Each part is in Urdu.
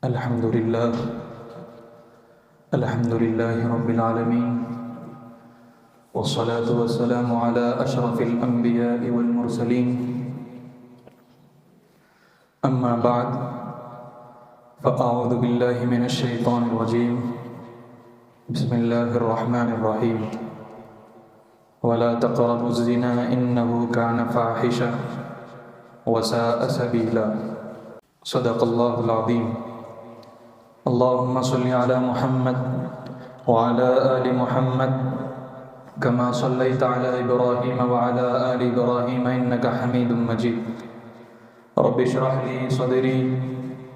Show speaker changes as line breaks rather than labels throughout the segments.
الحمد لله رب العالمين، والصلاة والسلام على أشرف الأنبياء والمرسلين. أما بعد، فأعوذ بالله من الشيطان الرجيم. بسم الله الرحمن الرحيم. ولا تقربوا الزنا إنه كان فاحشة وساء سبيلا. صدق الله العظيم. اللهم صل على محمد وعلى آل محمد كما صليت على إبراهيم وعلى آل إبراهيم إنك حميد مجيد. رب اشرح لي صدري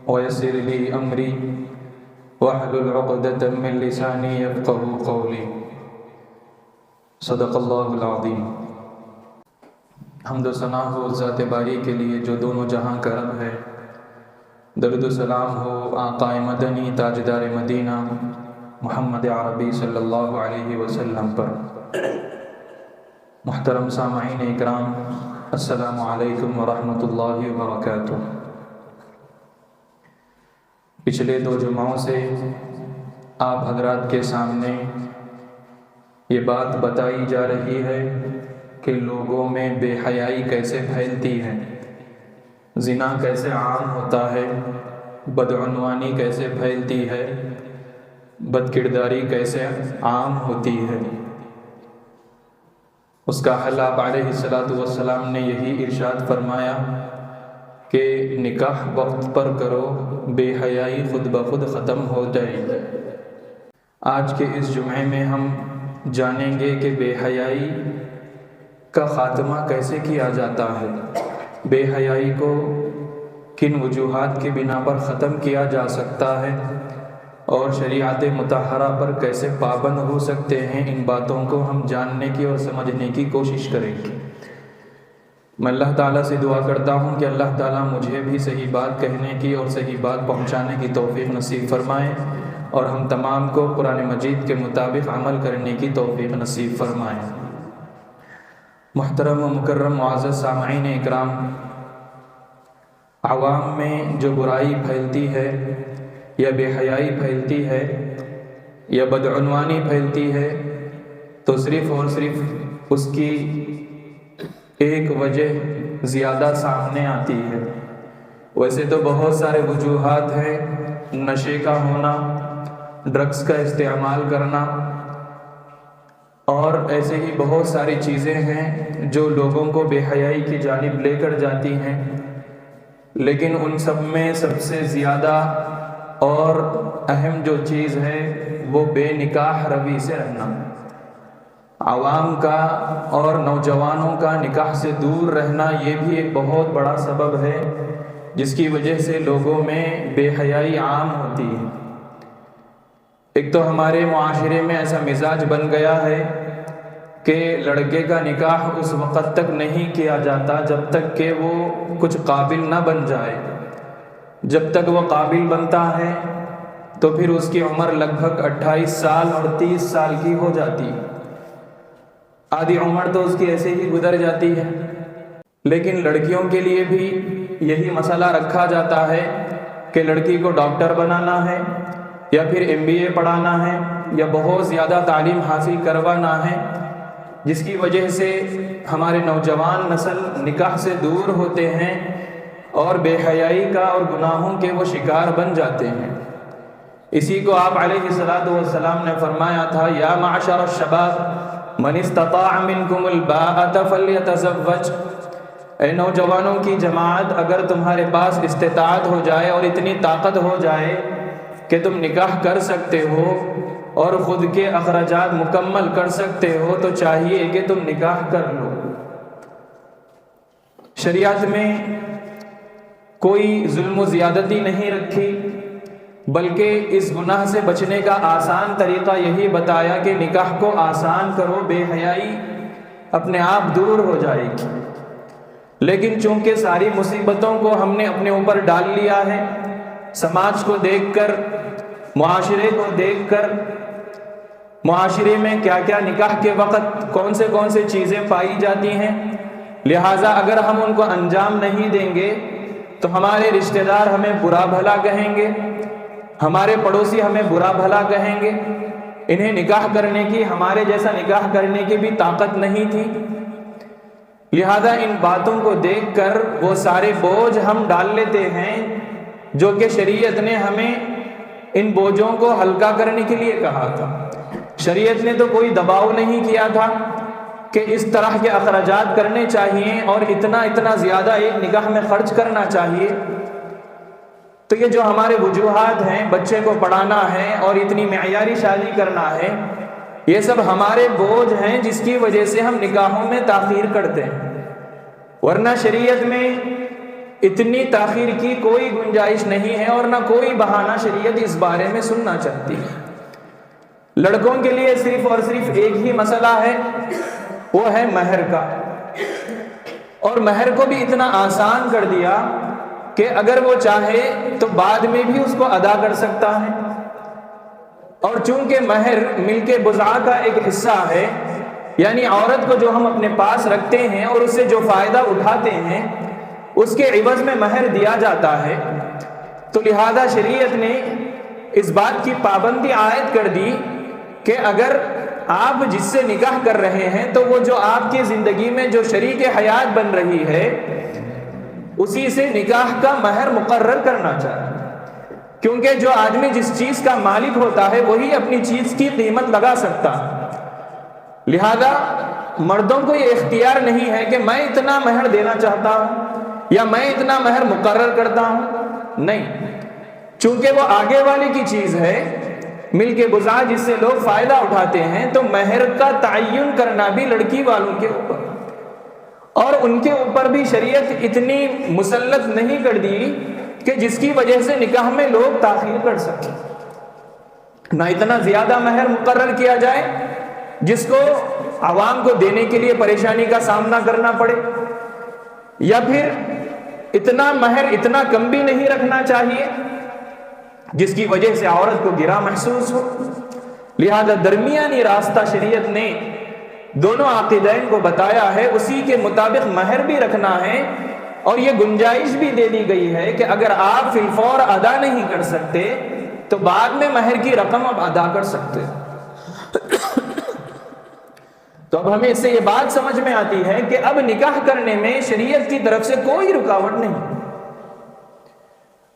ويسر لي أمري واحلل عقدة من لساني يفقهوا قولي. صدق اللہ العظیم. حمد و ثنا ہو ذات باری کے لیے جو دونوں جہاں کا رب ہے. درود و سلام ہو آقا مدنی تاجدار مدینہ محمد عربی صلی اللہ علیہ وسلم پر. محترم سامعین اکرام، السلام علیکم ورحمۃ اللہ وبرکاتہ. پچھلے 2 جمعوں سے آپ حضرات کے سامنے یہ بات بتائی جا رہی ہے کہ لوگوں میں بے حیائی کیسے پھیلتی ہے، زنا کیسے عام ہوتا ہے، بدعنوانی کیسے پھیلتی ہے، بد کرداری کیسے عام ہوتی ہے. اس کا حل آپ علیہ السلام نے یہی ارشاد فرمایا کہ نکاح وقت پر کرو، بے حیائی خود بخود ختم ہو جائے گی. آج کے اس جمعے میں ہم جانیں گے کہ بے حیائی کا خاتمہ کیسے کیا جاتا ہے، بے حیائی کو کن وجوہات کی بنا پر ختم کیا جا سکتا ہے، اور شریعت مطہرہ پر کیسے پابند ہو سکتے ہیں. ان باتوں کو ہم جاننے کی اور سمجھنے کی کوشش کریں گے. میں اللہ تعالیٰ سے دعا کرتا ہوں کہ اللہ تعالیٰ مجھے بھی صحیح بات کہنے کی اور صحیح بات پہنچانے کی توفیق نصیب فرمائے، اور ہم تمام کو قرآن مجید کے مطابق عمل کرنے کی توفیق نصیب فرمائے. محترم و مکرم معزز سامعین اکرام، عوام میں جو برائی پھیلتی ہے یا بے حیائی پھیلتی ہے یا بدعنوانی پھیلتی ہے، تو صرف اور صرف اس کی ایک وجہ زیادہ سامنے آتی ہے. ویسے تو بہت سارے وجوہات ہیں، نشے کا ہونا، ڈرگس کا استعمال کرنا، اور ایسے ہی بہت ساری چیزیں ہیں جو لوگوں کو بے حیائی کی جانب لے کر جاتی ہیں. لیکن ان سب میں سب سے زیادہ اور اہم جو چیز ہے وہ بے نکاح روی سے رہنا. عوام کا اور نوجوانوں کا نکاح سے دور رہنا یہ بھی ایک بہت بڑا سبب ہے جس کی وجہ سے لوگوں میں بے حیائی عام ہوتی ہے. ایک تو ہمارے معاشرے میں ایسا مزاج بن گیا ہے کہ لڑکے کا نکاح اس وقت تک نہیں کیا جاتا جب تک کہ وہ کچھ قابل نہ بن جائے. جب تک وہ قابل بنتا ہے تو پھر اس کی عمر لگ بھگ 28 سال اور 30 سال کی ہو جاتی ہے. آدھی عمر تو اس کی ایسے ہی گزر جاتی ہے. لیکن لڑکیوں کے لیے بھی یہی مسئلہ رکھا جاتا ہے کہ لڑکی کو ڈاکٹر بنانا ہے یا پھر MBA پڑھانا ہے یا بہت زیادہ تعلیم حاصل کروانا ہے، جس کی وجہ سے ہمارے نوجوان نسل نکاح سے دور ہوتے ہیں اور بے حیائی کا اور گناہوں کے وہ شکار بن جاتے ہیں. اسی کو آپ علیہ السلام نے فرمایا تھا، یا معشر الشباب من استطاع منکم الباءۃ فلیتزوج. اے نوجوانوں کی جماعت، اگر تمہارے پاس استطاعت ہو جائے اور اتنی طاقت ہو جائے کہ تم نکاح کر سکتے ہو اور خود کے اخراجات مکمل کر سکتے ہو تو چاہیے کہ تم نکاح کر لو. شریعت میں کوئی ظلم و زیادتی نہیں رکھی، بلکہ اس گناہ سے بچنے کا آسان طریقہ یہی بتایا کہ نکاح کو آسان کرو، بے حیائی اپنے آپ دور ہو جائے گی. لیکن چونکہ ساری مصیبتوں کو ہم نے اپنے اوپر ڈال لیا ہے، سماج کو دیکھ کر، معاشرے کو دیکھ کر، معاشرے میں کیا کیا نکاح کے وقت کون سے چیزیں پائی جاتی ہیں، لہٰذا اگر ہم ان کو انجام نہیں دیں گے تو ہمارے رشتہ دار ہمیں برا بھلا کہیں گے، ہمارے پڑوسی ہمیں برا بھلا کہیں گے، انہیں نکاح کرنے کی، ہمارے جیسا نکاح کرنے کی بھی طاقت نہیں تھی، لہذا ان باتوں کو دیکھ کر وہ سارے بوجھ ہم ڈال لیتے ہیں جو کہ شریعت نے ہمیں ان بوجھوں کو ہلکا کرنے کے لیے کہا تھا۔ شریعت نے تو کوئی دباؤ نہیں کیا تھا کہ اس طرح کے اخراجات کرنے چاہیے اور اتنا زیادہ ایک نکاح میں خرچ کرنا چاہیے۔ تو یہ جو ہمارے وجوہات ہیں، بچے کو پڑھانا ہے اور اتنی معیاری شادی کرنا ہے، یہ سب ہمارے بوجھ ہیں جس کی وجہ سے ہم نکاحوں میں تاخیر کرتے ہیں، ورنہ شریعت میں اتنی تاخیر کی کوئی گنجائش نہیں ہے اور نہ کوئی بہانہ شریعت اس بارے میں سننا چاہتی ہے۔ لڑکوں کے لیے صرف اور صرف ایک ہی مسئلہ ہے، وہ ہے مہر کا، اور مہر کو بھی اتنا آسان کر دیا کہ اگر وہ چاہے تو بعد میں بھی اس کو ادا کر سکتا ہے، اور چونکہ مہر ملک بضاعہ کا ایک حصہ ہے، یعنی عورت کو جو ہم اپنے پاس رکھتے ہیں اور اس سے جو فائدہ اٹھاتے ہیں اس کے عوض میں مہر دیا جاتا ہے، تو لہذا شریعت نے اس بات کی پابندی عائد کر دی کہ اگر آپ جس سے نکاح کر رہے ہیں تو وہ جو آپ کی زندگی میں جو شریک حیات بن رہی ہے اسی سے نکاح کا مہر مقرر کرنا چاہیے، کیونکہ جو آدمی جس چیز کا مالک ہوتا ہے وہی اپنی چیز کی قیمت لگا سکتا ہے۔ لہذا مردوں کو یہ اختیار نہیں ہے کہ میں اتنا مہر دینا چاہتا ہوں یا میں اتنا مہر مقرر کرتا ہوں، نہیں، چونکہ وہ آگے والے کی چیز ہے، ملک بضاعہ جس سے لوگ فائدہ اٹھاتے ہیں، تو مہر کا تعین کرنا بھی لڑکی والوں کے اوپر، اور ان کے اوپر بھی شریعت اتنی مسلط نہیں کر دی کہ جس کی وجہ سے نکاح میں لوگ تاخیر کر سکیں، نہ اتنا زیادہ مہر مقرر کیا جائے جس کو عوام کو دینے کے لیے پریشانی کا سامنا کرنا پڑے، یا پھر اتنا مہر اتنا کم بھی نہیں رکھنا چاہیے جس کی وجہ سے عورت کو گرا محسوس ہو۔ لہذا درمیانی راستہ شریعت نے دونوں عاقدین کو بتایا ہے، اسی کے مطابق مہر بھی رکھنا ہے، اور یہ گنجائش بھی دے دی گئی ہے کہ اگر آپ فی الفور ادا نہیں کر سکتے تو بعد میں مہر کی رقم اب ادا کر سکتے۔ تو اب ہمیں اس سے یہ بات سمجھ میں آتی ہے کہ اب نکاح کرنے میں شریعت کی طرف سے کوئی رکاوٹ نہیں۔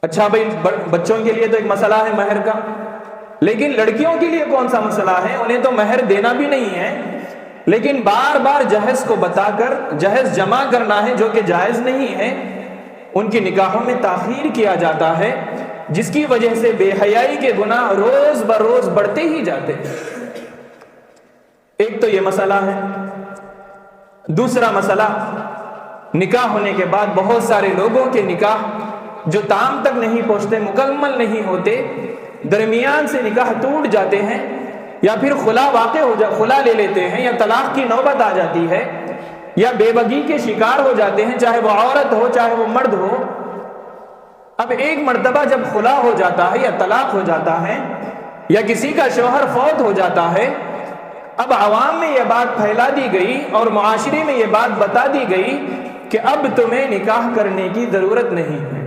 اچھا بھائی، بچوں کے لیے تو ایک مسئلہ ہے مہر کا، لیکن لڑکیوں کے لیے کون سا مسئلہ ہے؟ انہیں تو مہر دینا بھی نہیں ہے، لیکن بار بار جہیز کو بتا کر جہیز جمع کرنا ہے، جو کہ جائز نہیں ہے، ان کی نکاحوں میں تاخیر کیا جاتا ہے، جس کی وجہ سے بے حیائی کے گناہ روز بروز بڑھتے ہی جاتے ہیں۔ ایک تو یہ مسئلہ ہے۔ دوسرا مسئلہ، نکاح ہونے کے بعد بہت سارے لوگوں کے نکاح جو تام تک نہیں پہنچتے، مکمل نہیں ہوتے، درمیان سے نکاح ٹوٹ جاتے ہیں، یا پھر خلا لے لیتے ہیں، یا طلاق کی نوبت آ جاتی ہے، یا بے بگی کے شکار ہو جاتے ہیں، چاہے وہ عورت ہو چاہے وہ مرد ہو۔ اب ایک مرتبہ جب خلا ہو جاتا ہے یا طلاق ہو جاتا ہے یا کسی کا شوہر فوت ہو جاتا ہے، اب عوام میں یہ بات پھیلا دی گئی اور معاشرے میں یہ بات بتا دی گئی کہ اب تمہیں نکاح کرنے کی ضرورت نہیں ہے،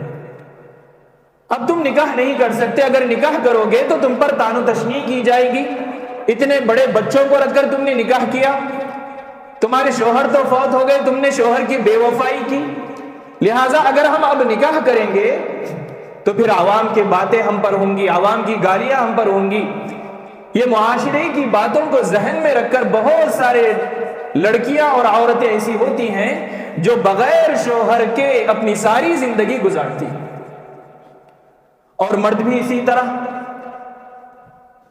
اب تم نکاح نہیں کر سکتے، اگر نکاح کرو گے تو تم پر طعن و تشنیع کی جائے گی، اتنے بڑے بچوں کو رکھ کر تم نے نکاح کیا، تمہارے شوہر تو فوت ہو گئے، تم نے شوہر کی بے وفائی کی، لہٰذا اگر ہم اب نکاح کریں گے تو پھر عوام کی باتیں ہم پر ہوں گی، عوام کی گالیاں ہم پر ہوں گی۔ یہ معاشرے کی باتوں کو ذہن میں رکھ کر بہت سارے لڑکیاں اور عورتیں ایسی ہوتی ہیں جو بغیر شوہر کے اپنی ساری زندگی گزارتی، اور مرد بھی اسی طرح۔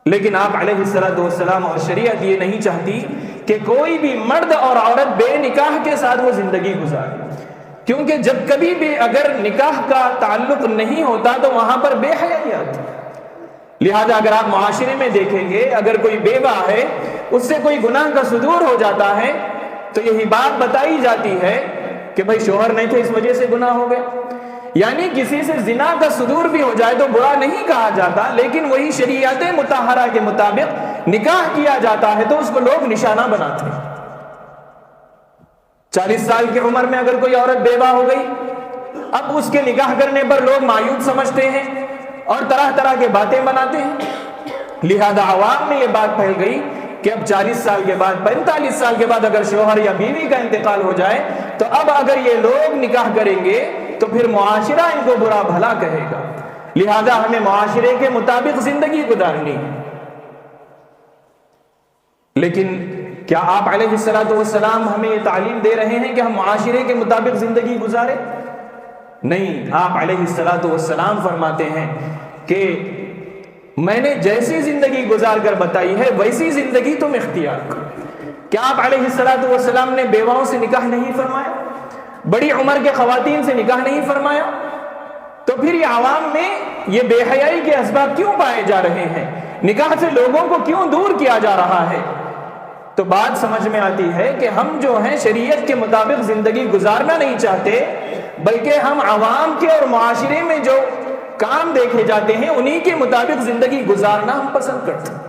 لیکن آپ علیہ الصلوۃ والسلام اور شریعت یہ نہیں چاہتی کہ کوئی بھی مرد اور عورت بے نکاح کے ساتھ وہ زندگی گزارے، کیونکہ جب کبھی بھی اگر نکاح کا تعلق نہیں ہوتا تو وہاں پر بے حیائی آتی۔ لہذا اگر آپ معاشرے میں دیکھیں گے، اگر کوئی بیوہ ہے اس سے کوئی گناہ کا صدور ہو جاتا ہے تو یہی بات بتائی جاتی ہے کہ بھائی شوہر نہیں تھے اس وجہ سے گناہ ہو گئے، یعنی کسی سے زنا کا صدور بھی ہو جائے تو برا نہیں کہا جاتا، لیکن وہی شریعت مطہرہ کے مطابق نکاح کیا جاتا ہے تو اس کو لوگ نشانہ بناتے ہیں۔ 40 سال کی عمر میں اگر کوئی عورت بیوہ ہو گئی، اب اس کے نکاح کرنے پر لوگ معیوب سمجھتے ہیں، اور طرح طرح کے باتیں بناتے ہیں. لہذا عوام میں یہ بات پھیل گئی کہ اب 40 سال کے بعد 45 سال کے بعد اگر شوہر یا بیوی کا انتقال ہو جائے تو اب اگر یہ لوگ نکاح کریں گے تو پھر معاشرہ ان کو برا بھلا کہے گا. لہذا ہمیں معاشرے کے مطابق زندگی گزارنی ہے. لیکن کیا آپ علیہ الصلوۃ والسلام ہمیں یہ تعلیم دے رہے ہیں کہ ہم معاشرے کے مطابق زندگی گزاریں؟ نہیں. آپ علیہ الصلوۃ والسلام فرماتے ہیں کہ میں نے جیسی زندگی گزار کر بتائی ہے ویسی زندگی تم اختیار کرو. کیا آپ علیہ الصلوۃ والسلام نے بیواؤں سے نکاح نہیں فرمایا؟ بڑی عمر کے خواتین سے نکاح نہیں فرمایا؟ تو پھر یہ عوام میں یہ بے حیائی کے اسباب کیوں پائے جا رہے ہیں؟ نکاح سے لوگوں کو کیوں دور کیا جا رہا ہے؟ تو بات سمجھ میں آتی ہے کہ ہم جو ہیں شریعت کے مطابق زندگی گزارنا نہیں چاہتے، بلکہ ہم عوام کے اور معاشرے میں جو کام دیکھے جاتے ہیں انہی کے مطابق زندگی گزارنا ہم پسند کرتے ہیں.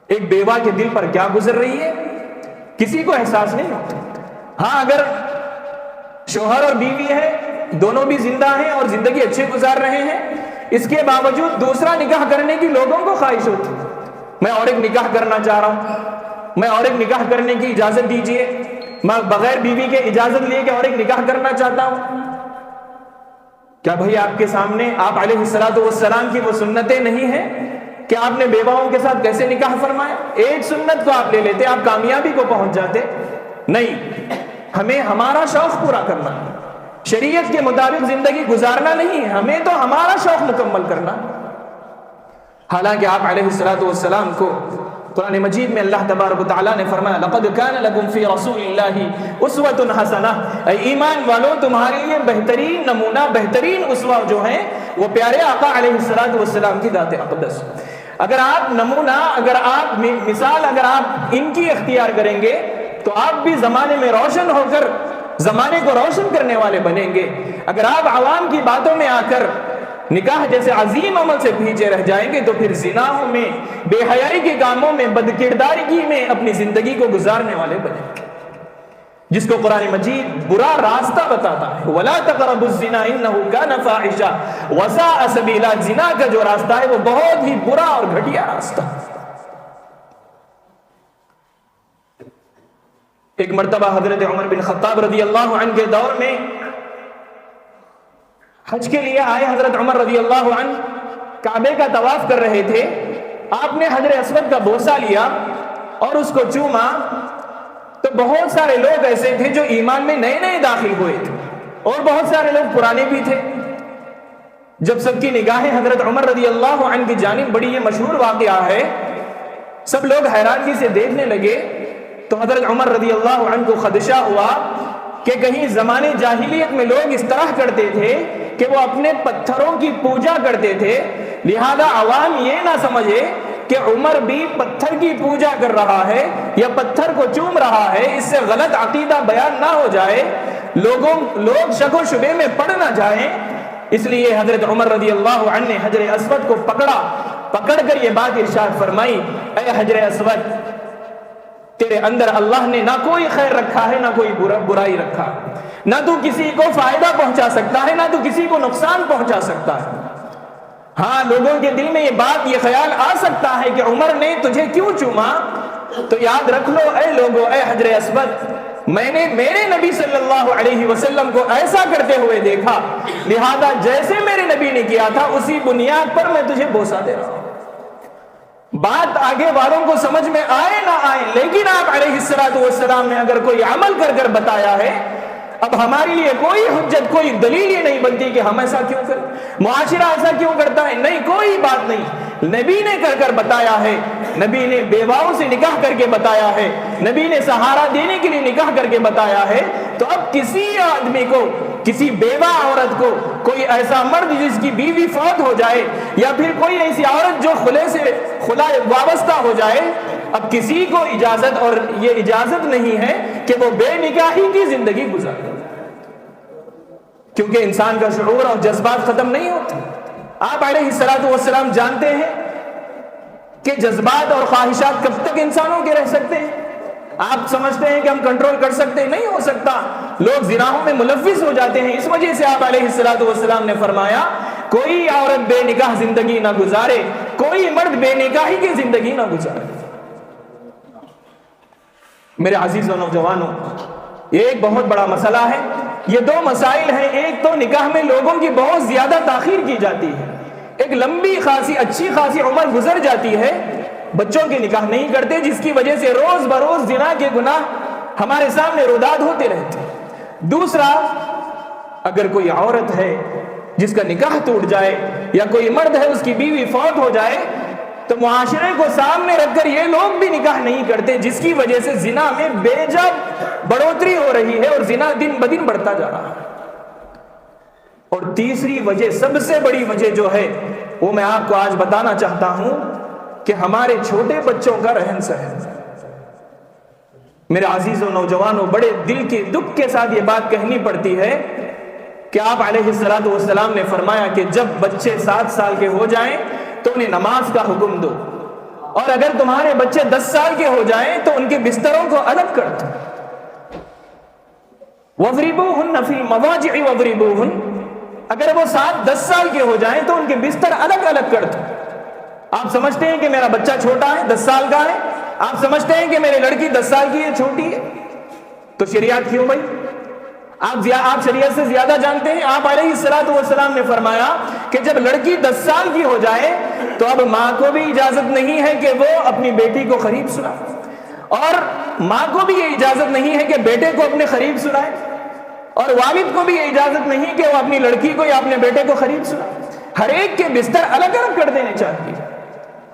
ایک بیوہ کے دل پر کیا گزر رہی ہے کسی کو احساس نہیں ہوتا. ہاں اگر شوہر اور بیوی ہے، دونوں بھی زندہ ہیں اور زندگی اچھے گزار رہے ہیں، اس کے باوجود دوسرا نکاح کرنے کی لوگوں کو خواہش ہوتی ہے. میں اور ایک نکاح کرنا چاہ رہا ہوں، میں اور ایک نکاح کرنے کی اجازت دیجئے، میں بغیر بیوی کے اجازت لیے کہ اور ایک نکاح کرنا چاہتا ہوں. کیا بھئی آپ کے سامنے آپ علیہ الصلوۃ والسلام کی وہ سنتیں نہیں ہیں کہ آپ نے بیواؤں کے ساتھ کیسے نکاح فرمایا؟ ایک سنت کو آپ لے لیتے، آپ کامیابی کو پہنچ جاتے. نہیں، ہمیں ہمارا شوق پورا کرنا، شریعت کے مطابق زندگی گزارنا نہیں ہے، ہمیں تو ہمارا شوق مکمل کرنا. حالانکہ آپ علیہ الصلوۃ والسلام کو قرآن مجید میں اللہ تبارک و تعالیٰ نے فرمایا لقد کان لکم فی رسول اللہ اسوۃ حسنہ، اے ایمان والو تمہارے لیے بہترین نمونہ، بہترین اسوہ جو ہیں وہ پیارے آقا علیہ الصلوۃ والسلام کی ذات اقدس. اگر آپ نمونہ، اگر آپ مثال اگر آپ ان کی اختیار کریں گے تو آپ بھی زمانے میں روشن ہو کر زمانے کو روشن کرنے والے بنیں گے. اگر آپ عوام کی باتوں میں آ کر نکاح جیسے عظیم عمل سے پیچھے رہ جائیں گے تو پھر زناؤں میں، بے حیائی کے کاموں میں، بد کرداری میں اپنی زندگی کو گزارنے والے بنیں گے، جس کو قرآن مجید برا راستہ بتاتا ہے. وَلَا تَقْرَبُوا الزِّنَا إِنَّهُ كَانَ فَاحِشًا وَسَاءَ سَبِيلًا. زنا کا جو راستہ ہے وہ بہت ہی برا اور گھٹیا راستہ. ایک مرتبہ حضرت عمر بن خطاب رضی اللہ عنہ کے دور میں حج کے لیے آئے حضرت عمر رضی اللہ عنہ کعبے کا طواف کر رہے تھے. آپ نے حجر اسود کا بوسہ لیا اور اس کو چوما تو بہت سارے لوگ ایسے تھے جو ایمان میں نئے نئے داخل ہوئے تھے اور بہت سارے لوگ پرانے بھی تھے. جب سب کی نگاہیں حضرت عمر رضی اللہ عنہ کی جانب بڑی، یہ مشہور واقعہ ہے، سب لوگ حیرانگی سے دیکھنے لگے تو حضرت عمر رضی اللہ عنہ کو خدشہ ہوا کہ کہیں زمانے جاہلیت میں لوگ اس طرح کرتے تھے کہ وہ اپنے پتھروں کی پوجا کرتے تھے، لہذا عوام یہ نہ سمجھے کہ عمر بھی پتھر کی پوجا کر رہا ہے یا پتھر کو چوم رہا ہے، اس سے غلط عقیدہ بیان نہ ہو جائے، لوگ شک و شبے میں پڑ نہ جائیں. اس لیے حضرت عمر رضی اللہ عنہ نے حجر اسود کو پکڑ کر یہ بات ارشاد فرمائی، اے حجر اسود، تیرے اندر اللہ نے نہ کوئی خیر رکھا ہے نہ کوئی برائی رکھا، نہ تو کسی کو فائدہ پہنچا سکتا ہے نہ تو کسی کو نقصان پہنچا سکتا ہے. ہاں لوگوں کے دل میں یہ بات، یہ خیال آ سکتا ہے کہ عمر نے تجھے کیوں چوما، تو یاد رکھ لو اے لوگو، اے حجر اسود، میں نے میرے نبی صلی اللہ علیہ وسلم کو ایسا کرتے ہوئے دیکھا، لہذا جیسے میرے نبی نے کیا تھا اسی بنیاد پر میں تجھے بوسہ دے رہا ہوں. بات آگے والوں کو سمجھ میں آئے نہ آئے، لیکن آپ علیہ الصلوۃ والسلام نے اگر کوئی عمل کر بتایا ہے، اب ہمارے لیے کوئی حجت، کوئی دلیل یہ نہیں بنتی کہ ہم ایسا کیوں کریں، معاشرہ ایسا کیوں کرتا ہے. نہیں، کوئی بات نہیں، نبی نے کر بتایا ہے، نبی نے بیواؤں سے نکاح کر کے بتایا ہے، نبی نے سہارا دینے کے لیے نکاح کر کے بتایا ہے. تو اب کسی آدمی کو، کسی بیوہ عورت کو، کوئی ایسا مرد جس کی بیوی فوت ہو جائے یا پھر کوئی ایسی عورت جو خلا وابستہ ہو جائے، اب کسی کو اجازت، اور یہ اجازت نہیں ہے کہ وہ بے نکاحی کی زندگی گزارے، کیونکہ انسان کا شعور اور جذبات ختم نہیں ہوتے. آپ علیہ الصلوۃ والسلام جانتے ہیں کہ جذبات اور خواہشات کب تک انسانوں کے رہ سکتے ہیں. آپ سمجھتے ہیں کہ ہم کنٹرول کر سکتے ہیں، نہیں ہو سکتا. لوگ زناہوں میں ملوث ہو جاتے ہیں. اس وجہ سے آپ علیہ الصلوۃ والسلام نے فرمایا کوئی عورت بے نکاح زندگی نہ گزارے، کوئی مرد بے نکاحی کی زندگی نہ گزارے۔ میرے عزیز و نوجوانوں، یہ ایک بہت بڑا مسئلہ ہے۔ یہ دو مسائل ہیں، ایک تو نکاح میں لوگوں کی بہت زیادہ تاخیر کی جاتی ہے، ایک لمبی خاصی اچھی خاصی عمر گزر جاتی ہے، بچوں کے نکاح نہیں کرتے، جس کی وجہ سے روز بروز زنا کے گناہ ہمارے سامنے روداد ہوتے رہتے ہیں۔ دوسرا، اگر کوئی عورت ہے جس کا نکاح ٹوٹ جائے یا کوئی مرد ہے اس کی بیوی فوت ہو جائے تو معاشرے کو سامنے رکھ کر یہ لوگ بھی نکاح نہیں کرتے، جس کی وجہ سے زنا میں بے جا بڑھوتری ہو رہی ہے اور زنا دن بدن بڑھتا جا رہا ہے۔ اور تیسری وجہ، سب سے بڑی وجہ جو ہے وہ میں آپ کو آج بتانا چاہتا ہوں کہ ہمارے چھوٹے بچوں کا رہن سہن۔ میرے عزیز و نوجوانوں، بڑے دل کے دکھ کے ساتھ یہ بات کہنی پڑتی ہے کہ آپ علیہ السلام نے فرمایا کہ جب بچے 7 سال کے ہو جائیں تو انہیں نماز کا حکم دو، اور اگر تمہارے بچے 10 سال کے ہو جائیں تو ان کے بستروں کو الگ کر دو۔ وَاضْرِبُوهُنَّ فِي الْمَضَاجِعِ وَاضْرِبُوهُنَّ، اگر وہ 7-10 سال کے ہو جائیں تو ان کے بستر الگ الگ کر دو۔ آپ سمجھتے ہیں کہ میرا بچہ چھوٹا ہے، 10 سال کا ہے، آپ سمجھتے ہیں کہ میری لڑکی 10 سال کی ہے، چھوٹی ہے، تو شریعت کیوں بھائی؟ آپ شریعت سے زیادہ جانتے ہیں۔ آپ علیہ السلام نے فرمایا کہ جب لڑکی 10 سال کی ہو جائے تو اب ماں کو بھی اجازت نہیں ہے کہ وہ اپنی بیٹی کو خریب سنائے، اور ماں کو بھی یہ اجازت نہیں ہے کہ بیٹے کو اپنے خریب سنائے، اور والد کو بھی یہ اجازت نہیں کہ وہ اپنی لڑکی کو یا اپنے بیٹے کو خریب سنائے۔ ہر ایک کے بستر الگ الگ کر دینے چاہیے۔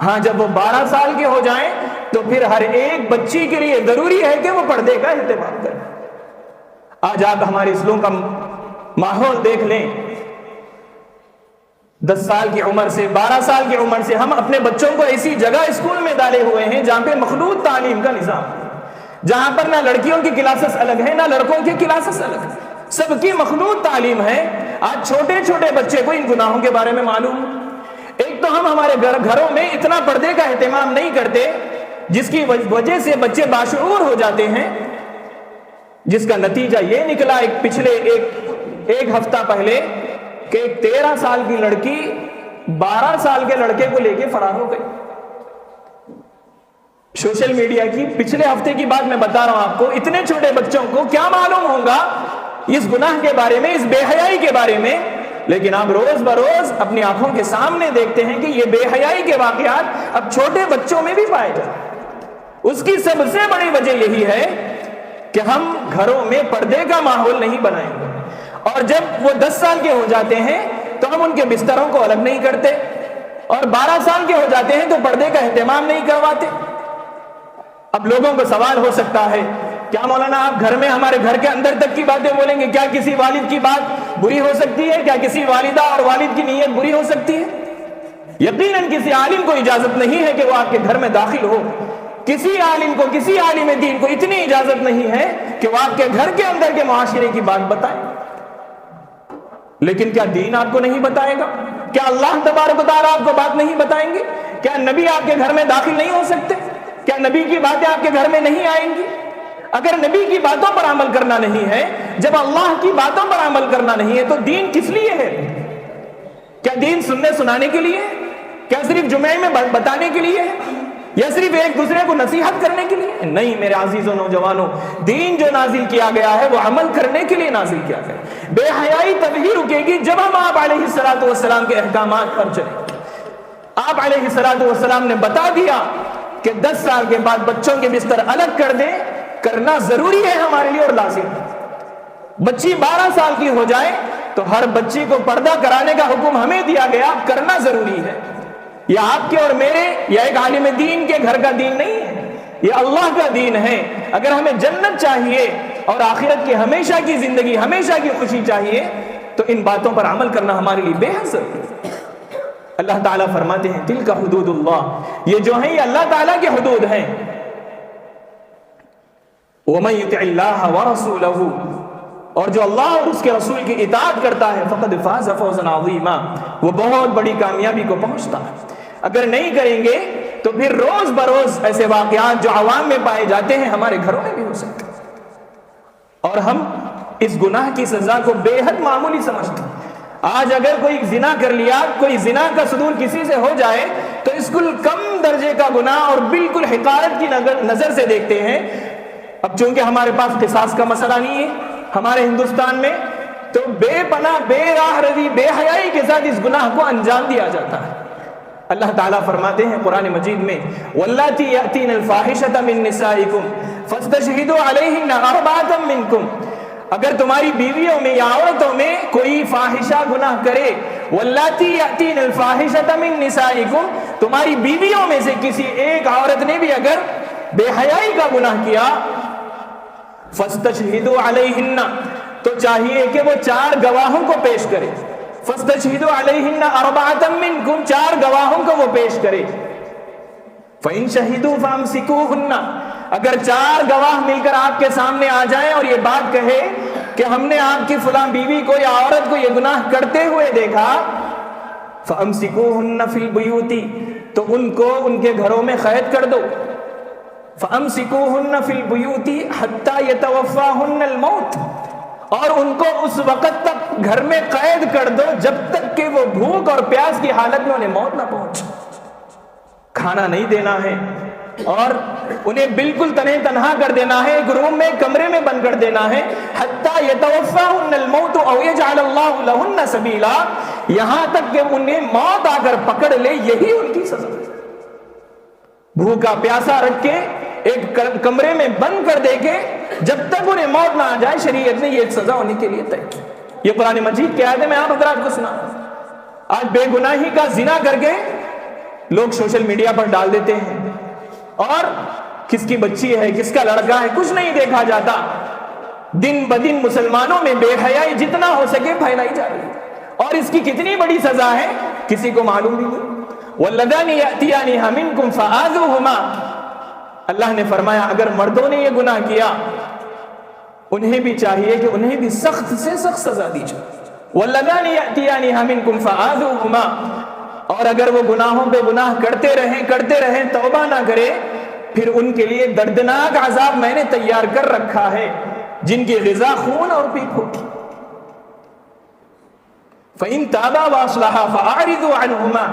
ہاں، جب وہ 12 سال کے ہو جائیں تو پھر ہر ایک بچی کے لیے ضروری ہے کہ وہ پردے کا اہتمام کرے۔ آج آپ ہمارے اسلام کا ماحول دیکھ لیں، 10 سال کی عمر سے 12 سال کی عمر سے ہم اپنے بچوں کو ایسی جگہ اسکول میں ڈالے ہوئے ہیں جہاں پہ مخلوط تعلیم کا نظام ہے، جہاں پر نہ لڑکیوں کی کلاسز الگ ہیں نہ لڑکوں کی کلاسز الگ ہیں، سب کی مخلوط تعلیم ہے۔ آج چھوٹے چھوٹے بچے کو ان گناہوں کے بارے میں معلوم ہے۔ ایک تو ہم ہمارے گھروں میں اتنا پردے کا اہتمام نہیں کرتے، جس کی وجہ سے بچے باشعور ہو جاتے ہیں، جس کا نتیجہ یہ نکلا پچھلے ایک ہفتہ پہلے کہ ایک 13 سال کی لڑکی 12 سال کے لڑکے کو لے کے فرار ہو گئی۔ سوشل میڈیا کی پچھلے ہفتے کی بات میں بتا رہا ہوں آپ کو۔ اتنے چھوٹے بچوں کو کیا معلوم ہوگا اس گناہ کے بارے میں، اس بے حیائی کے بارے میں، لیکن آپ روز بروز اپنی آنکھوں کے سامنے دیکھتے ہیں کہ یہ بے حیائی کے واقعات اب چھوٹے بچوں میں بھی پائے جاتے ہیں۔ اس کی سب سے بڑی وجہ یہی ہے کہ ہم گھروں میں پردے کا ماحول نہیں بنائیں گے، اور جب وہ 10 سال کے ہو جاتے ہیں تو ہم ان کے بستروں کو الگ نہیں کرتے، اور 12 سال کے ہو جاتے ہیں تو پردے کا اہتمام نہیں کرواتے۔ اب لوگوں کو سوال ہو سکتا ہے، کیا مولانا آپ گھر میں ہمارے گھر کے اندر تک کی باتیں بولیں گے؟ کیا کسی والد کی بات بری ہو سکتی ہے؟ کیا کسی والدہ اور والد کی نیت بری ہو سکتی ہے؟ یقیناً کسی عالم کو اجازت نہیں ہے کہ وہ آپ کے گھر میں داخل ہو۔ کسی عالم کو، کسی عالم دین کو اتنی اجازت نہیں ہے کہ وہ آپ کے گھر کے اندر کے معاشرے کی بات بتائے۔ لیکن کیا دین آپ کو نہیں بتائے گا؟ کیا اللہ تبارک و تعالیٰ آپ کو بات نہیں بتائیں گے؟ کیا نبی آپ کے گھر میں داخل نہیں ہو سکتے؟ کیا نبی کی باتیں آپ کے گھر میں نہیں آئیں گی؟ اگر نبی کی باتوں پر عمل کرنا نہیں ہے، جب اللہ کی باتوں پر عمل کرنا نہیں ہے، تو دین کس لیے ہے؟ کیا دین سننے سنانے کے لیے ہے؟ کیا صرف جمعے میں بتانے کے لیے ہے؟ یا صرف ایک دوسرے کو نصیحت کرنے کے لیے؟ نہیں میرے عزیزوں نوجوانوں، دین جو نازل کیا گیا ہے وہ عمل کرنے کے لیے نازل کیا گیا ہے۔ بے حیائی تبھی رکے گی جب ہم آپ علیہ السلام کے احکامات پر چلیں۔ آپ علیہ السلام نے بتا دیا کہ 10 سال کے بعد بچوں کے بستر الگ کر دیں، کرنا ضروری ہے ہمارے لیے اور لازم ہے۔ بچی 12 سال کی ہو جائے تو ہر بچی کو پردہ کرانے کا حکم ہمیں دیا گیا، کرنا ضروری ہے۔ یہ آپ کے اور میرے یا ایک عالم دین کے گھر کا دین نہیں ہے، یہ اللہ کا دین ہے۔ اگر ہمیں جنت چاہیے اور آخرت کی ہمیشہ کی زندگی، ہمیشہ کی خوشی چاہیے، تو ان باتوں پر عمل کرنا ہمارے لیے بے حد ضروری ہے۔ اللہ تعالیٰ فرماتے ہیں تلک حدود اللہ، یہ جو ہیں یہ اللہ تعالیٰ کے حدود ہیں۔ وَمَن يُطِعِ اللَّهَ وَرَسُولَهُ، اور جو اللہ اور اس کے رسول کی اطاعت کرتا ہے، فقد فاز فوزا عظیما، وہ بہت بڑی کامیابی کو پہنچتا ہے۔ اگر نہیں کریں گے تو پھر روز بروز ایسے واقعات جو عوام میں پائے جاتے ہیں ہمارے گھروں میں بھی ہو سکتے ہیں، اور ہم اس گناہ کی سزا کو بے حد معمولی سمجھتے ہیں۔ آج اگر کوئی زنا کر لیا، کوئی زنا کا صدور کسی سے ہو جائے تو اس کو کم درجے کا گناہ اور بالکل حقارت کی نظر سے دیکھتے ہیں۔ اب چونکہ ہمارے پاس قصاص کا مسئلہ نہیں ہے ہمارے ہندوستان میں، تو بے پناہ، بے راہ روی، بے حیائی کے ساتھ اس گناہ کو انجام دیا جاتا ہے۔ اللہ تعالیٰ فرماتے ہیں قرآن مجید میں وَاللَّاتِي يَأْتِينَ الْفَاحِشَةَ مِن نِّسَائِكُمْ فَاسْتَشْهِدُوا عَلَيْهِنَّ أَرْبَعَةً مِّنكُمْ، اگر تمہاری بیویوں میں یا عورتوں میں کوئی فاحشہ گناہ کرے، وَاللَّاتِي يَأْتِينَ الْفَاحِشَةَ مِن نِّسَائِكُمْ، تمہاری بیویوں میں سے کسی ایک عورت نے بھی اگر بے حیائی کا گناہ کیا، فَاسْتَشْهِدُوا عَلَيْهِنَّ، تو چاہیے کہ وہ 4 گواہوں کو پیش کرے۔ فَاسْتَشْهِدُوا عَلَيْهِنَّ أَرْبَعَةً مِّنكُمْ، 4 گواہوں کو وہ پیش کرے۔ فَإِن شَهِدُوا فَأَمْسِكُوهُنَّ، اگر 4 گواہ مل کر آپ کے سامنے آ جائیں اور یہ بات کہے کہ ہم نے آپ کی فلاں بیوی کو یا عورت کو یہ گناہ کرتے ہوئے دیکھا، فَأَمْسِكُوهُنَّ فِي الْبُيُوتِ، تو ان کو ان کے گھروں میں قید کر دو۔ فَأَمْسِكُوهُنَّ فِي الْبُيُوتِ حَتَّى يَتَوَفَّاهُنَّ الْمَوْتُ، اور ان کو اس وقت تک گھر میں قید کر دو جب تک کہ وہ بھوک اور پیاس کی حالت میں انہیں موت نہ پہنچے۔ کھانا نہیں دینا ہے اور انہیں بالکل تنہا کر دینا ہے، ایک روم میں، کمرے میں بند کر دینا ہے۔ حَتَّى يَتَوَفَّاهُنَّ الْمَوْتُ أَوْ يَجْعَلَ اللَّهُ لَهُنَّ سَبِيلًا، یہاں تک کہ انہیں موت آ کر پکڑ لے، یہی ان کی سزا ہے۔ بھوکا پیاسا رکھ کے ایک کمرے میں بند کر دے کے جب تک انہیں موت نہ آ جائے، شریعت نے یہ سزا ہونے کے لیے طے کی۔ یہ قرآن مجید کی آیت ہے، میں آپ حضرات کو سنا۔ آج بے گناہی کا زنا کر کے لوگ سوشل میڈیا پر ڈال دیتے ہیں، اور کس کی بچی ہے، کس کا لڑکا ہے، کچھ نہیں دیکھا جاتا۔ دن بدن مسلمانوں میں بے حیائی جتنا ہو سکے پھیلائی جا رہی ہے، اور اس کی کتنی بڑی سزا ہے کسی کو معلوم بھی نہیں۔ وَاللَّذَانِ يَأْتِيَانِهَا مِنكُمْ فَآذُوهُمَا، اللہ نے فرمایا اگر مردوں نے یہ گناہ کیا انہیں بھی چاہیے کہ انہیں بھی سخت سے سخت سزا دی جائے۔ وَاللَّذَانِ يَأْتِيَانِهَا مِنكُمْ فَآذُوهُمَا، اور اگر وہ گناہوں پہ گناہ کرتے رہیں توبہ نہ کرے، پھر ان کے لیے دردناک عذاب میں نے تیار کر رکھا ہے جن کی غذا خون اور پیپ ہوگی۔ فَإِن تَابَا وَأَصْلَحَا فَأَعْرِضُوا عَنْهُمَا،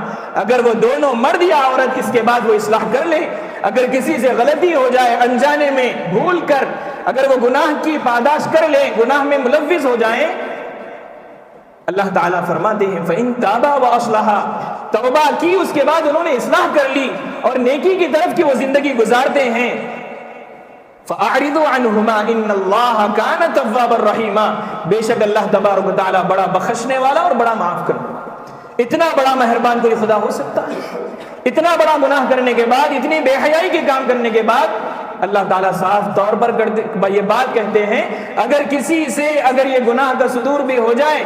اگر وہ دونوں مرد یا عورت اس کے بعد وہ اصلاح کر لیں، اگر کسی سے غلطی ہو جائے انجانے میں بھول کر، اگر وہ گناہ کی پاداش کر لیں، گناہ میں ملوث ہو جائیں، اللہ تعالیٰ فرماتے ہیں فَإِن تَابَا وَأَصْلَحَا، توبہ کی اس کے بعد انہوں نے اصلاح کر لی اور نیکی کی طرف کی وہ زندگی گزارتے ہیں، فَأَعْرِضُوا عَنْهُمَا إِنَّ اللَّهَ كَانَ تَوَّابًا رَحِيمًا، بے شک اللہ تبارک و تعالیٰ بڑا بخشنے والا اور بڑا معاف کرنے والا۔ اتنا بڑا مہربان کوئی خدا ہو سکتا ہے؟ اتنا بڑا گناہ کرنے کے بعد، اتنی بے حیائی کے کام کرنے کے بعد اللہ تعالیٰ صاف طور پر یہ بات کہتے ہیں اگر کسی سے اگر یہ گناہ کا صدور بھی ہو جائے،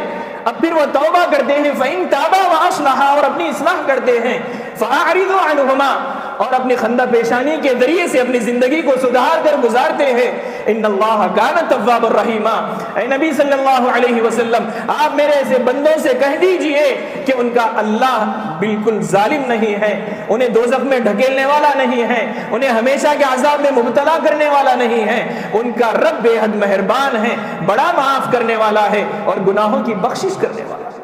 اب پھر وہ توبہ کرتے ہیں، فَإِن تَابَا وَأَصْلَحَا، اور اپنی اصلاح کرتے ہیں، فَأَعْرِضُوا عَنْهُمَا، اور اپنی خندہ پیشانی کے ذریعے سے اپنی زندگی کو سدھار کر گزارتے ہیں، اِنَّ اللَّهَ كَانَ تَوَّابًا رَحِيمًا، اے نبی صلی اللہ علیہ وسلم آپ میرے ایسے بندوں سے کہہ دیجئے کہ ان کا اللہ بالکل ظالم نہیں ہے، انہیں دوزخ میں ڈھکیلنے والا نہیں ہے، انہیں ہمیشہ کے عذاب میں مبتلا کرنے والا نہیں ہے، ان کا رب بے حد مہربان ہے، بڑا معاف کرنے والا ہے اور گناہوں کی بخشش کرنے والا ہے۔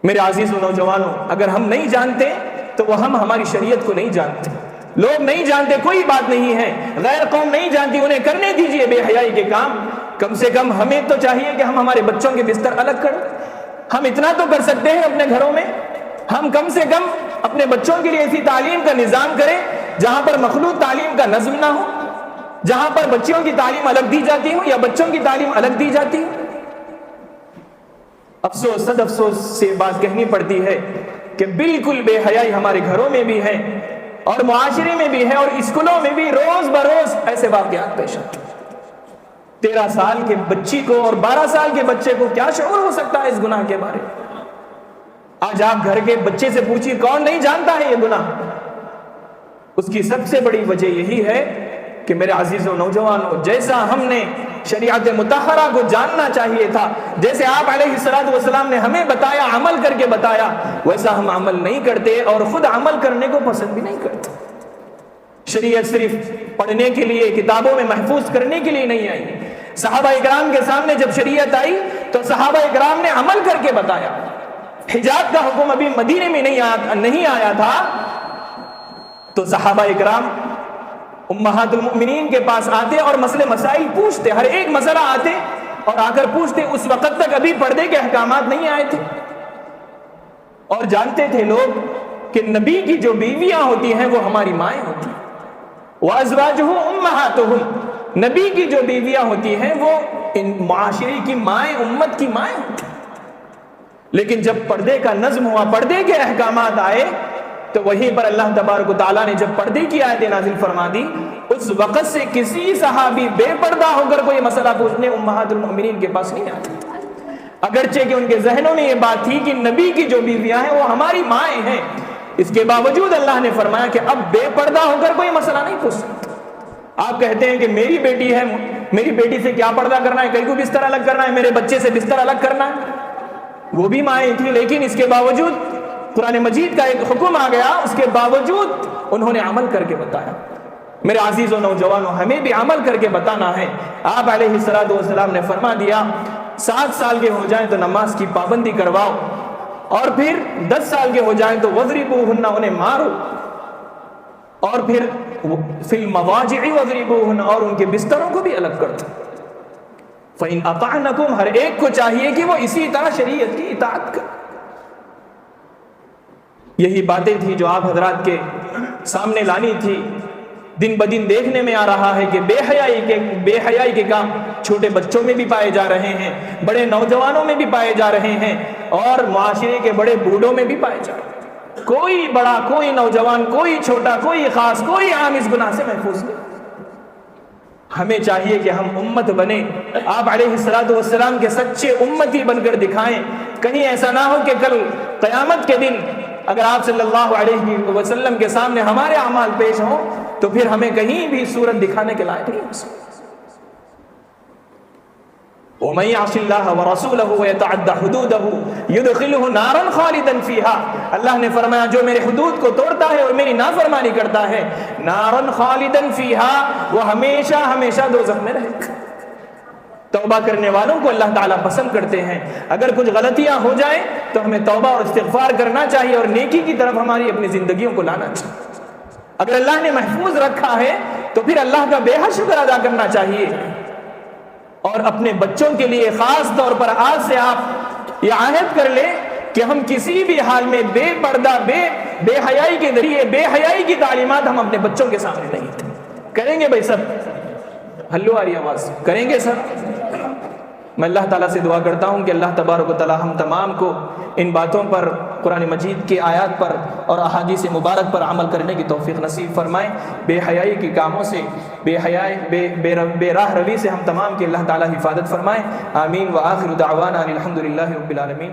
میرے عزیز و نوجوانوں، اگر ہم نہیں جانتے تو وہ ہم ہماری شریعت کو نہیں جانتے، لوگ نہیں جانتے، کوئی بات نہیں ہے، غیر قوم نہیں جانتی، انہیں کرنے دیجئے بے حیائی کے کام۔ کم سے کم ہمیں تو چاہیے کہ ہم ہمارے بچوں کے بستر الگ کریں، ہم اتنا تو کر سکتے ہیں اپنے گھروں میں، ہم کم سے کم اپنے بچوں کے لیے ایسی تعلیم کا نظام کریں جہاں پر مخلوط تعلیم کا نظم نہ ہو، جہاں پر بچیوں کی تعلیم الگ دی جاتی ہو یا بچوں کی تعلیم الگ دی جاتی ہو۔ افسوس، صد افسوس سے بات کہنی پڑتی ہے کہ بالکل بے حیائی ہمارے گھروں میں بھی ہے اور معاشرے میں بھی ہے اور اسکولوں میں بھی روز بروز ایسے واقعات پیش آتے ہیں۔ 13 سال کے بچی کو اور 12 سال کے بچے کو کیا شعور ہو سکتا ہے اس گناہ کے بارے میں؟ آج آپ گھر کے بچے سے پوچھیے کون نہیں جانتا ہے یہ گناہ؟ اس کی سب سے بڑی وجہ یہی ہے کہ میرے عزیز و نوجوانوں، جیسا ہم نے شریعت مطہرہ کو جاننا چاہیے تھا، جیسے آپ علیہ الصلوۃ والسلام نے ہمیں بتایا، عمل کر کے بتایا، ویسا ہم عمل نہیں کرتے اور خود عمل کرنے کو پسند بھی نہیں کرتے۔ شریعت صرف پڑھنے کے لیے، کتابوں میں محفوظ کرنے کے لیے نہیں آئی۔ صحابہ اکرام کے سامنے جب شریعت آئی تو صحابہ اکرام نے عمل کر کے بتایا. حجاب کا حکم ابھی مدینے میں نہیں آیا تھا تو صحابہ اکرام امہات المؤمنین کے پاس آتے اور مسئلے مسائل پوچھتے، ہر ایک مسئلہ آتے اور آ کر پوچھتے. اس وقت تک ابھی پردے کے احکامات نہیں آئے تھے اور جانتے تھے لوگ کہ نبی کی جو بیویاں ہوتی ہیں وہ ہماری مائیں ہوتی ہیں. وَأَزْوَاجُهُ أُمَّهَاتُهُمْ، نبی کی جو بیویاں ہوتی ہیں وہ ان معاشرے کی مائیں، امت کی مائیں ہوتی ہیں. لیکن جب پردے کا نظم ہوا، پردے کے احکامات آئے تو وہیں پر اللہ تبارک و تعالیٰ نے جب پردے کی آیتیں نازل فرما دی، اس وقت سے کسی صحابی بے پردہ ہو کر کوئی مسئلہ پوچھنے امہات المؤمنین کے پاس نہیں آتا. اگرچہ کہ ان کے ذہنوں میں یہ بات تھی کہ نبی کی جو بیویاں ہیں وہ ہماری مائیں ہیں، اس کے باوجود اللہ نے فرمایا کہ اب بے پردہ ہو کر کوئی مسئلہ نہیں پوچھ سکتا. آپ کہتے ہیں کہ میری بیٹی ہے، میری بیٹی سے کیا پردہ کرنا ہے، کہیں کو بستر الگ کرنا ہے، میرے بچے سے بستر الگ کرنا ہے. وہ بھی مائیں تھی، لیکن اس کے باوجود قرآن مجید کا ایک حکم آ گیا، اس کے باوجود انہوں نے عمل کر کے بتایا. میرے عزیز و نوجوانوں، ہمیں بھی عمل کر کے بتانا ہے. آپ علیہ السلام نے فرما دیا 7 سال کے ہو جائیں تو نماز کی پابندی کرواؤ، اور پھر 10 سال کے ہو جائیں تو وَضْرِبُوهُنَّ، انہیں مارو، اور پھر فِي الْمَضَاجِعِ وَضْرِبُوهُنَّ، اور ان کے بستروں کو بھی الگ کر دو. فَإِنْ أَطَعْنَكُمْ، ہر ایک کو چاہیے کہ وہ اسی طرح شریعت کی اطاعت کرے. یہی باتیں تھی جو آپ حضرات کے سامنے لانی تھی. دن بدن دیکھنے میں آ رہا ہے کہ بے حیائی کے کام چھوٹے بچوں میں بھی پائے جا رہے ہیں، بڑے نوجوانوں میں بھی پائے جا رہے ہیں، اور معاشرے کے بڑے بوڑھوں میں بھی پائے جا رہے ہیں. کوئی بڑا، کوئی نوجوان، کوئی چھوٹا، کوئی خاص، کوئی عام اس گناہ سے محفوظ نہیں. ہمیں چاہیے کہ ہم امت بنیں، آپ علیہ السلام کے سچے امتی بن کر دکھائیں. کہیں ایسا نہ ہو کہ کل قیامت کے دن اگر آپ صلی اللہ علیہ وسلم کے سامنے ہمارے اعمال پیش ہوں تو پھر ہمیں کہیں بھی صورت دکھانے کے لائق نہیں ہو سکتے. وَمَن يَعْصِ اللَّهَ وَرَسُولَهُ وَيَتَعَدَّ حُدُودَهُ يُدْخِلْهُ نَارًا خَالِدًا فِيهَا، اللہ نے فرمایا جو میرے حدود کو توڑتا ہے اور میری نافرمانی کرتا ہے، نَارًا خَالِدًا فِيهَا، وہ ہمیشہ ہمیشہ دوزخ میں رہے گا. توبہ کرنے والوں کو اللہ تعالیٰ پسند کرتے ہیں. اگر کچھ غلطیاں ہو جائیں تو ہمیں توبہ اور استغفار کرنا چاہیے اور نیکی کی طرف ہماری اپنی زندگیوں کو لانا چاہیے. اگر اللہ نے محفوظ رکھا ہے تو پھر اللہ کا بے حد شکر ادا کرنا چاہیے. اور اپنے بچوں کے لیے خاص طور پر آج سے آپ یہ عہد کر لیں کہ ہم کسی بھی حال میں بے پردہ، بے حیائی کے ذریعے، بے حیائی کی تعلیمات ہم اپنے بچوں کے سامنے نہیں تھے. کریں گے بھائی سب؟ ہلو آ رہی آواز، کریں گے سب؟ میں اللہ تعالیٰ سے دعا کرتا ہوں کہ اللہ تبارک و تعالیٰ ہم تمام کو ان باتوں پر، قرآن مجید کے آیات پر اور احادیث مبارک پر عمل کرنے کی توفیق نصیب فرمائیں. بے حیائی کے کاموں سے، بے راہ روی سے ہم تمام کی اللہ تعالیٰ حفاظت فرمائیں. آمین. وآخر دعوانا الحمد للہ رب العالمین.